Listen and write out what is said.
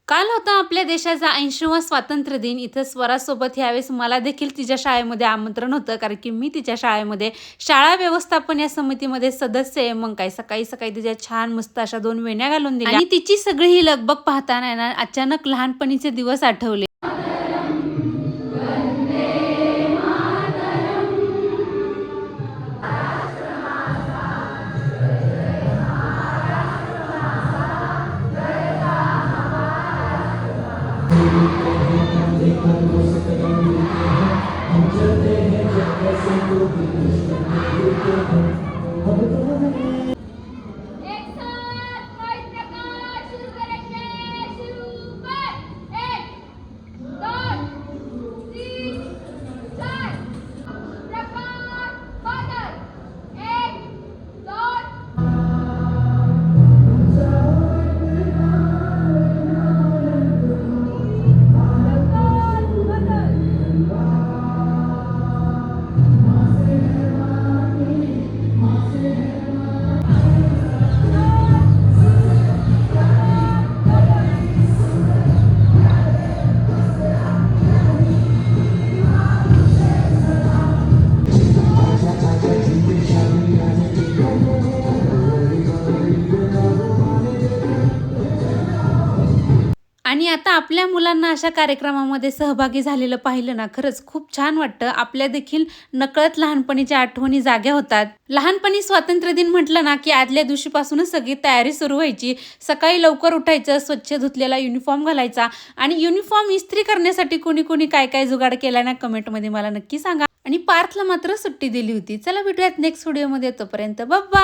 काल होता आपल्या देशाचा 80वा स्वातंत्र्य दिन. इथं स्वरासोबत यावेळेस मला देखील तिच्या शाळेमध्ये आमंत्रण होतं, कारण की मी तिच्या शाळेमध्ये शाळा व्यवस्थापन या समितीमध्ये सदस्य आहे. मग काय सकाळी सकाळी तिच्या छान मस्त अशा 2 वेण्या घालून दिल्या आणि तिची सगळी ही लगबग पाहताना ना अचानक लहानपणीचे दिवस आठवले. आणि आता आपल्या मुलांना अशा कार्यक्रमामध्ये सहभागी झालेलं पाहिलं ना, खरंच खूप छान वाटतं. आपल्या देखील नकळत लहानपणीच्या आठवणी जाग्या होतात. लहानपणी स्वातंत्र्य दिन म्हटलं ना, की आदल्या दिवशीपासूनच सगळी तयारी सुरू व्हायची. सकाळी लवकर उठायचं, स्वच्छ धुतलेला युनिफॉर्म घालायचा आणि युनिफॉर्म इस्त्री करण्यासाठी कोणी कोणी काय काय जुगाड केला ना, कमेंटमध्ये मला नक्की सांगा. आणि पार्थला मात्र सुट्टी दिली होती. चला भेटूयात नेक्स्ट व्हिडिओमध्ये. तोपर्यंत बाय.